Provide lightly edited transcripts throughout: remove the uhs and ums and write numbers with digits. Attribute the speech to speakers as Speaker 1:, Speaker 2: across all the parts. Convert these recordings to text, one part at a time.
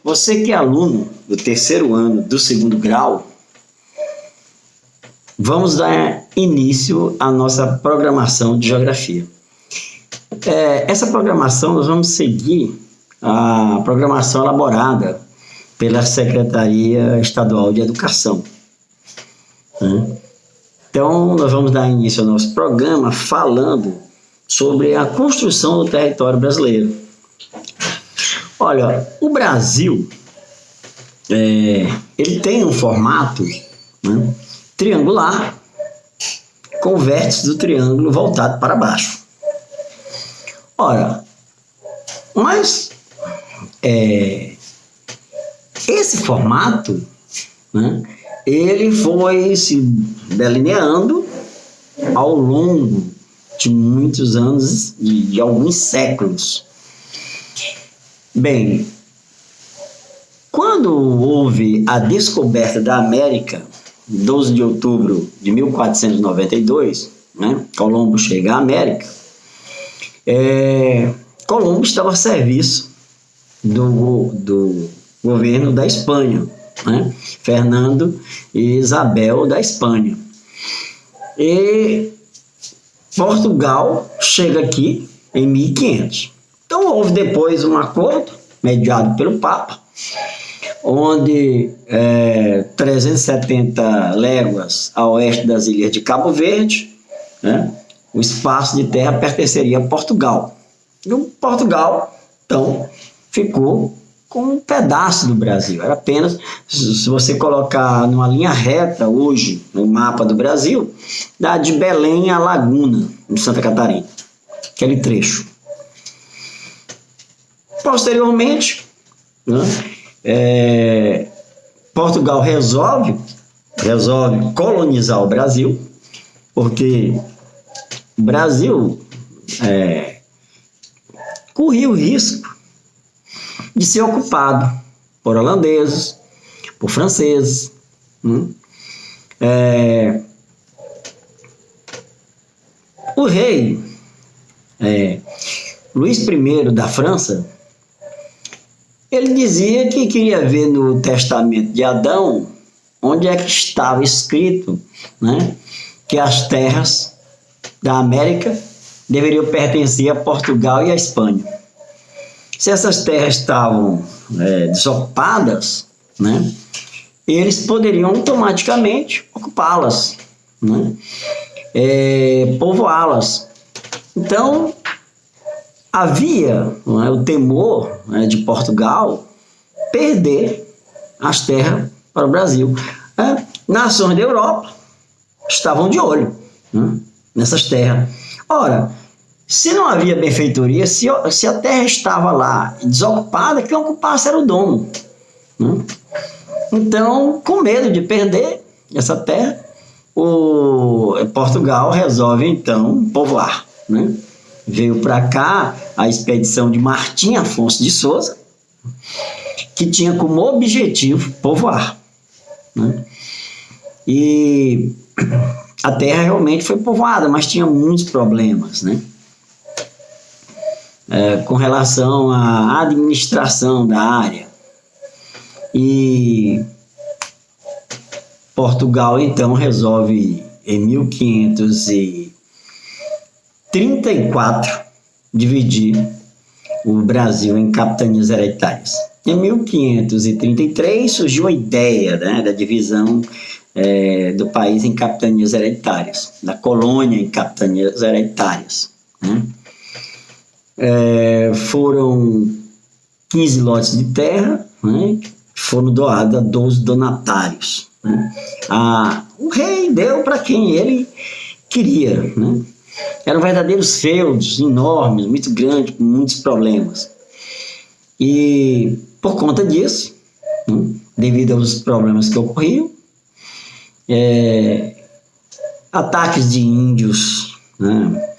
Speaker 1: Você que é aluno do terceiro ano do segundo grau, vamos dar início à nossa programação de geografia. Essa programação, nós vamos seguir a programação elaborada pela Secretaria Estadual de Educação. Então, nós vamos dar início ao nosso programa falando sobre a construção do território brasileiro. Olha, o Brasil, ele tem um formato, né, triangular, com o vértice do triângulo voltado para baixo. Ora, mas esse formato, né, ele foi se delineando ao longo de muitos anos, de alguns séculos. Bem, quando houve a descoberta da América, 12 de outubro de 1492, né, Colombo chega à América, Colombo estava a serviço do governo da Espanha, né, Fernando e Isabel da Espanha. E Portugal chega aqui em 1500. Então houve depois um acordo mediado pelo Papa, onde 370 léguas a oeste das ilhas de Cabo Verde, né, o espaço de terra pertenceria a Portugal. E o Portugal, então, ficou com um pedaço do Brasil. Era apenas, se você colocar numa linha reta hoje, no mapa do Brasil, dá de Belém a Laguna, em Santa Catarina, aquele trecho. Posteriormente, né, Portugal resolve colonizar o Brasil, porque o Brasil corria o risco de ser ocupado por holandeses, por franceses. O rei Luís I da França, ele dizia que queria ver no testamento de Adão onde é que estava escrito, né, que as terras da América deveriam pertencer a Portugal e a Espanha. Se essas terras estavam desocupadas, né, eles poderiam automaticamente ocupá-las, né, povoá-las. Então, havia, né, o temor, né, de Portugal perder as terras para o Brasil. Nações da Europa estavam de olho, né, nessas terras. Ora, se não havia benfeitoria, se a terra estava lá desocupada, quem ocupasse era o dono, né? Então, com medo de perder essa terra, Portugal resolve então povoar, né? Veio para cá a expedição de Martim Afonso de Souza, que tinha como objetivo povoar, né? E a terra realmente foi povoada, mas tinha muitos problemas, né, com relação à administração da área. E Portugal então resolve em 1534 dividir o Brasil em capitanias hereditárias. Em 1533 surgiu a ideia, né, da divisão do país em capitanias hereditárias, da colônia em capitanias hereditárias, né? Foram 15 lotes de terra, né, que foram doados a 12 donatários, né? O rei deu para quem ele queria, né? Eram verdadeiros feudos enormes, muito grandes, com muitos problemas. E por conta disso, né, devido aos problemas que ocorriam, ataques de índios, né,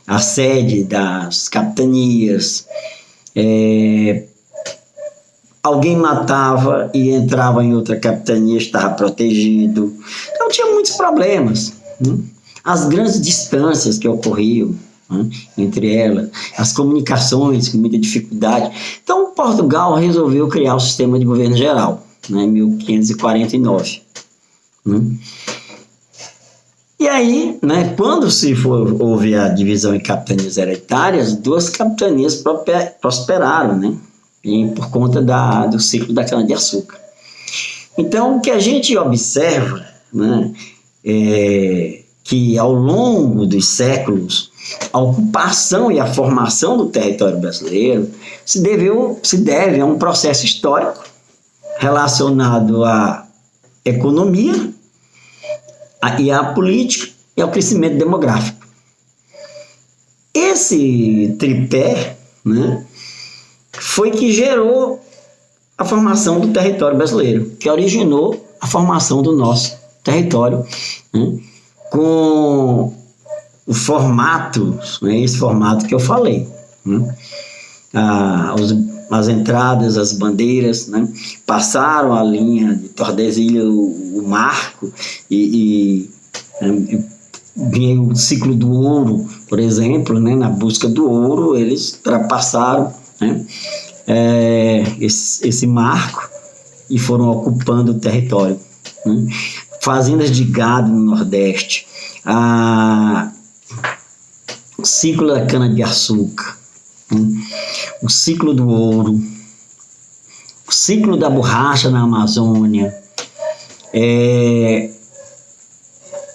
Speaker 1: a sede das capitanias, alguém matava e entrava em outra capitania, estava protegido. Então tinha muitos problemas, né? As grandes distâncias que ocorriam, né? Entre elas, as comunicações com muita dificuldade. Então, Portugal resolveu criar o sistema de governo geral, né, em 1549. Né? E aí, né, quando houve a divisão em capitanias hereditárias, 2 capitanias prosperaram, né, por conta do ciclo da cana-de-açúcar. Então, o que a gente observa, né, é que ao longo dos séculos, a ocupação e a formação do território brasileiro se deve a um processo histórico relacionado à economia, e à política e ao crescimento demográfico. Esse tripé, né, foi que gerou a formação do território brasileiro, que originou a formação do nosso território, né, com o formato, né, esse formato que eu falei. Né, as entradas, as bandeiras, né, passaram a linha de Tordesilhas, o marco, e vinha o ciclo do ouro, por exemplo, né, na busca do ouro, eles ultrapassaram, né, esse marco e foram ocupando o território. Né. Fazendas de gado no Nordeste, o ciclo da cana-de-açúcar, o ciclo do ouro, o ciclo da borracha na Amazônia,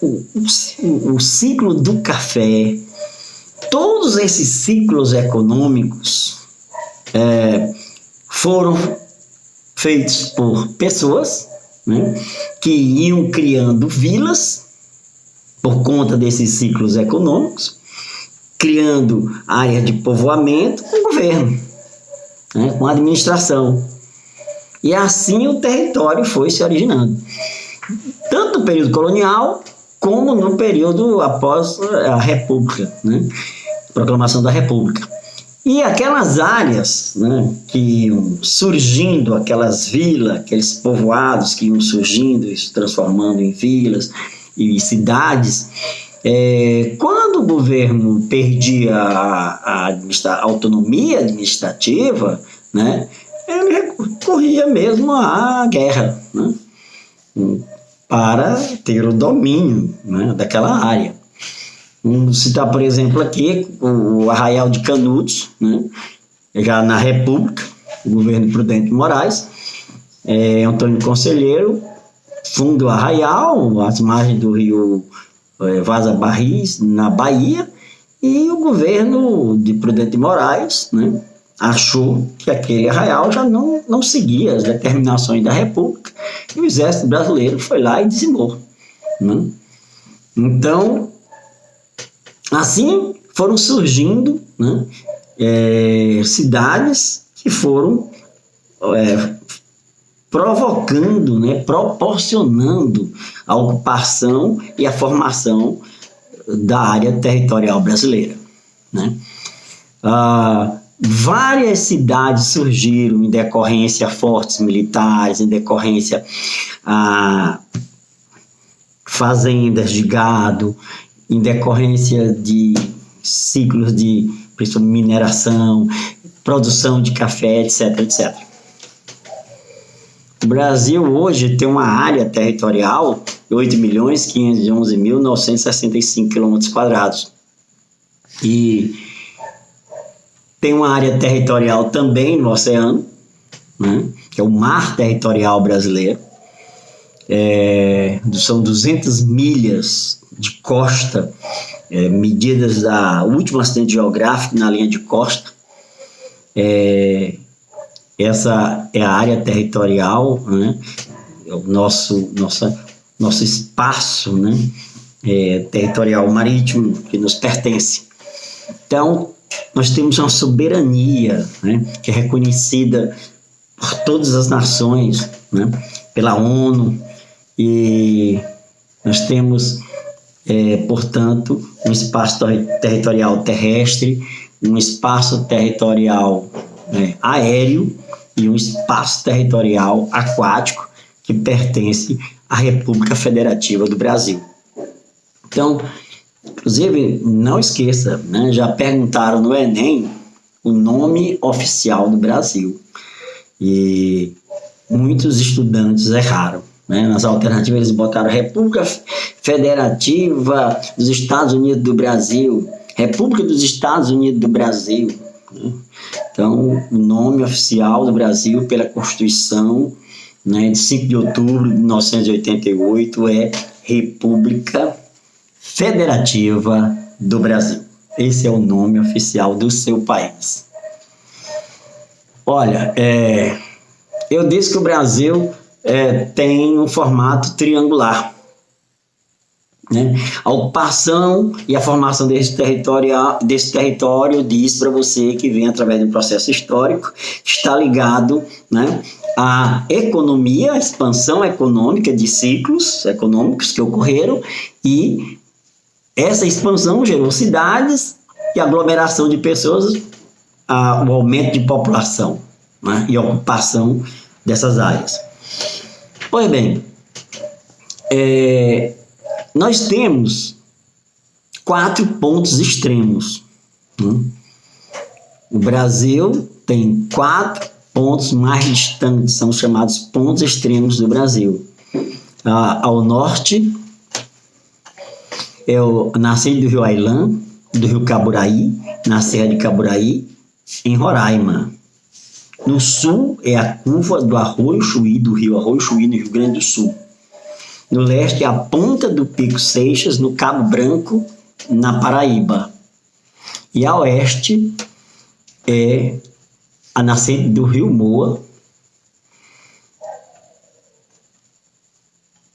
Speaker 1: o ciclo do café, todos esses ciclos econômicos foram feitos por pessoas, né, que iam criando vilas por conta desses ciclos econômicos, criando áreas de povoamento com o governo, né, com a administração. E assim o território foi se originando. Tanto no período colonial, como no período após a República, né, proclamação da República. E aquelas áreas, né, que iam surgindo, aquelas vilas, aqueles povoados que iam surgindo e se transformando em vilas e cidades, quando o governo perdia a autonomia administrativa, né, ele recorria mesmo à guerra, né, para ter o domínio, né, daquela área. Vamos citar, por exemplo, aqui o Arraial de Canudos, né, já na República, o governo Prudente Moraes, Antônio Conselheiro funda o Arraial, às margens do rio Vaza Barris, na Bahia, e o governo de Prudente Moraes, né, achou que aquele arraial já não seguia as determinações da República, e o Exército Brasileiro foi lá e dizimou. Né? Então, assim foram surgindo, né, cidades que foram provocando, né, proporcionando a ocupação e a formação da área territorial brasileira. Né? Várias cidades surgiram em decorrência a fortes militares, em decorrência a fazendas de gado, em decorrência de ciclos de mineração, produção de café, etc, etc. O Brasil hoje tem uma área territorial de 8.511.965 km². E tem uma área territorial também no oceano, né, que é o Mar Territorial Brasileiro. São 200 milhas de costa, medidas da último acidente geográfico na linha de costa. Essa é a área territorial, né, é o nosso espaço, né, territorial marítimo que nos pertence. Então, nós temos uma soberania, né, que é reconhecida por todas as nações, né, pela ONU, e nós temos, portanto, um espaço territorial terrestre, um espaço territorial aéreo e um espaço territorial aquático que pertence à República Federativa do Brasil. Então, Inclusive, não esqueça, né, já perguntaram no Enem o nome oficial do Brasil. E muitos estudantes erraram. Né? Nas alternativas eles botaram República Federativa dos Estados Unidos do Brasil, República dos Estados Unidos do Brasil. Né? Então, o nome oficial do Brasil pela Constituição, né, de 5 de outubro de 1988 é República Federativa do Brasil. Esse é o nome oficial do seu país. Olha, eu disse que o Brasil tem um formato triangular. Né? A ocupação e a formação desse território diz para você que vem através de um processo histórico, está ligado, né, à economia, à expansão econômica de ciclos econômicos que ocorreram, e essa expansão gerou cidades e aglomeração de pessoas, o aumento de população, né, e ocupação dessas áreas. Pois bem, nós temos 4 pontos extremos. Né? O Brasil tem 4 pontos mais distantes, são chamados pontos extremos do Brasil. Ao norte, é o nascente do rio Ailã, do rio Caburaí, na Serra de Caburaí, em Roraima. No sul é a curva do Arroio Chuí, do rio Arroio Chuí, no Rio Grande do Sul. No leste é a ponta do Pico Seixas, no Cabo Branco, na Paraíba. E a oeste é a nascente do rio Moa,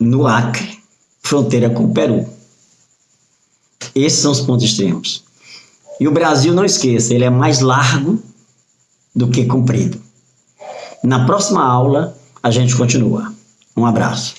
Speaker 1: no Acre, fronteira com o Peru. Esses são os pontos extremos. E o Brasil, não esqueça, ele é mais largo do que comprido. Na próxima aula, a gente continua. Um abraço.